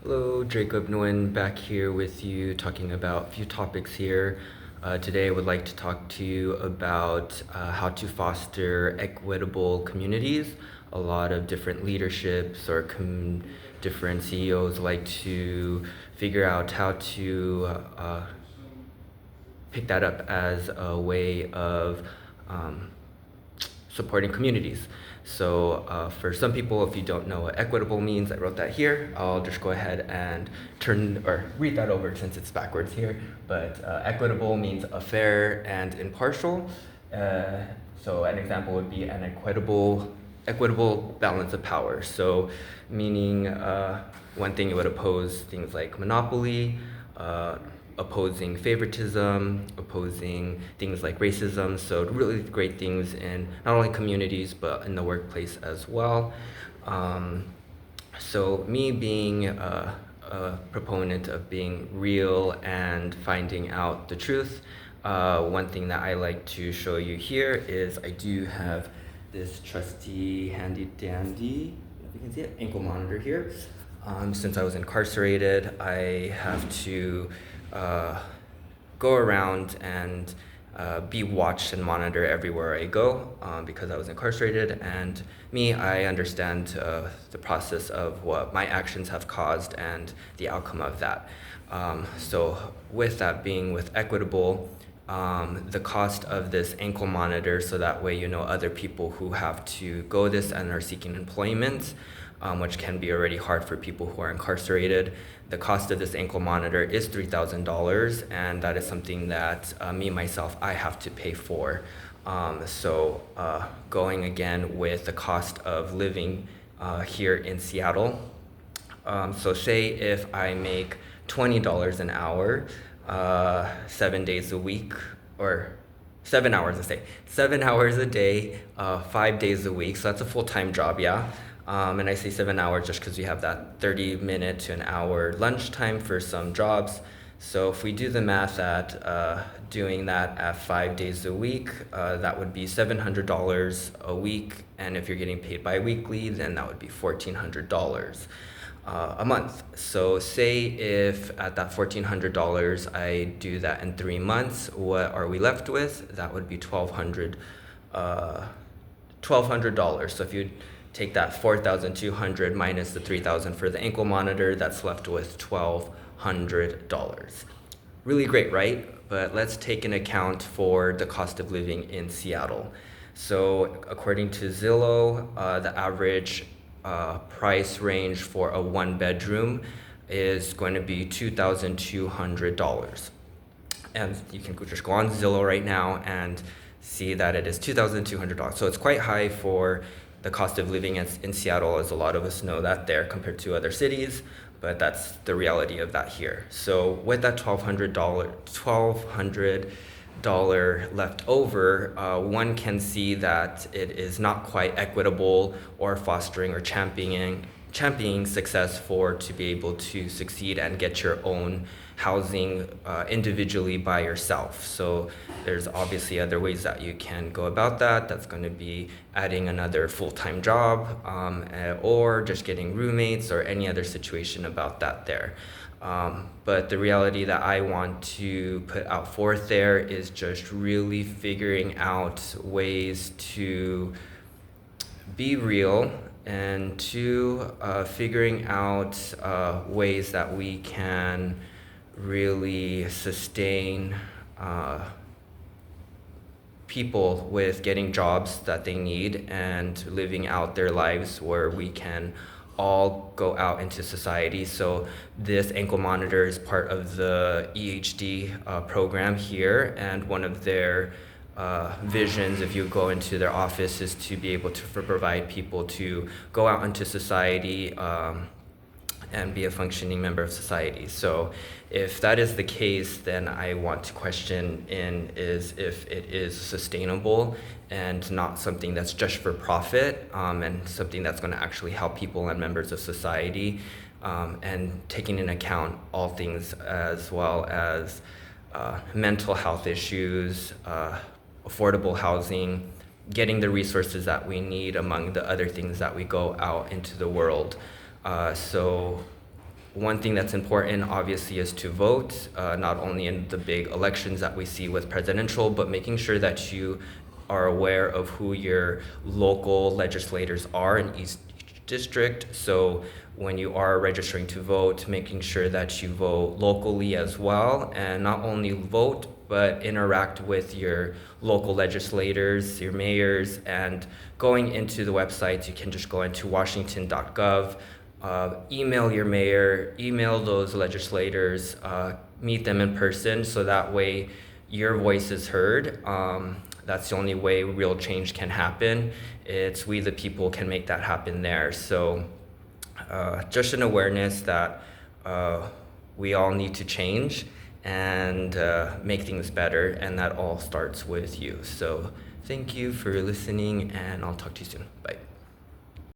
Hello, Jacob Nguyen back here with you talking about a few topics here. Today I would like to talk to you about how to foster equitable communities. A lot of different leaderships or different CEOs like to figure out how to pick that up as a way of supporting communities. So for some people, if you don't know what equitable means, I wrote that here. I'll just go ahead and read that over since it's backwards here. But equitable means a fair and impartial. So an example would be an equitable balance of power. So meaning one thing it would oppose things like monopoly, opposing favoritism, opposing things like racism. So really great things in not only communities, but in the workplace as well. So me being a proponent of being real and finding out the truth, one thing that I like to show you here is I do have this trusty handy dandy, if you can see it, ankle monitor here. Since I was incarcerated, I have to go around and be watched and monitored everywhere I go because I was incarcerated. And I understand the process of what my actions have caused and the outcome of that. So with that being with equitable, the cost of this ankle monitor, so that way you know other people who have to go this and are seeking employment, which can be already hard for people who are incarcerated. The cost of this ankle monitor is $3,000, and that is something that I have to pay for. So going again with the cost of living here in Seattle. So say if I make $20 an hour, 7 days a week, or 7 hours, let's say, 7 hours a day, 5 days a week. So that's a full-time job, yeah. And I say 7 hours just because we have that 30-minute to an hour lunchtime for some jobs. So if we do the math at doing that at 5 days a week, that would be $700 a week. And if you're getting paid bi-weekly, then that would be $1,400 a month. So say if at that $1,400, I do that in 3 months, what are we left with? That would be $1,200. So if you take that $4,200 minus the $3,000 for the ankle monitor, that's left with $1,200. Really great, right? But let's take an account for the cost of living in Seattle. So according to Zillow, the average price range for a 1-bedroom is going to be $2,200. And you can just go on Zillow right now and see that it is $2,200. So it's quite high for the cost of living in Seattle, as a lot of us know that there compared to other cities, but that's the reality of that here. So with that $1,200 left over, one can see that it is not quite equitable or fostering or championing success to be able to succeed and get your own housing individually by yourself. So there's obviously other ways that you can go about that. That's going to be adding another full-time job or just getting roommates or any other situation about that there. But the reality that I want to put out forth there is just really figuring out ways to be real and figuring out ways that we can really sustain people with getting jobs that they need and living out their lives where we can all go out into society. So this ankle monitor is part of the EHD program here, and one of their visions, if you go into their office, is to be able to provide people to go out into society and be a functioning member of society. So if that is the case, then I want to question is if it is sustainable and not something that's just for profit, and something that's going to actually help people and members of society, and taking into account all things as well as mental health issues, affordable housing, getting the resources that we need, among the other things that we go out into the world. So one thing that's important, obviously, is to vote, not only in the big elections that we see with presidential, but making sure that you are aware of who your local legislators are in each district. So when you are registering to vote, making sure that you vote locally as well, and not only vote, but interact with your local legislators, your mayors, and going into the websites, you can just go into washington.gov, email your mayor, email those legislators, meet them in person, so that way your voice is heard. That's the only way real change can happen. It's we the people can make that happen there. So just an awareness that we all need to change and make things better, and that all starts with you. So thank you for listening, and I'll talk to you soon. Bye.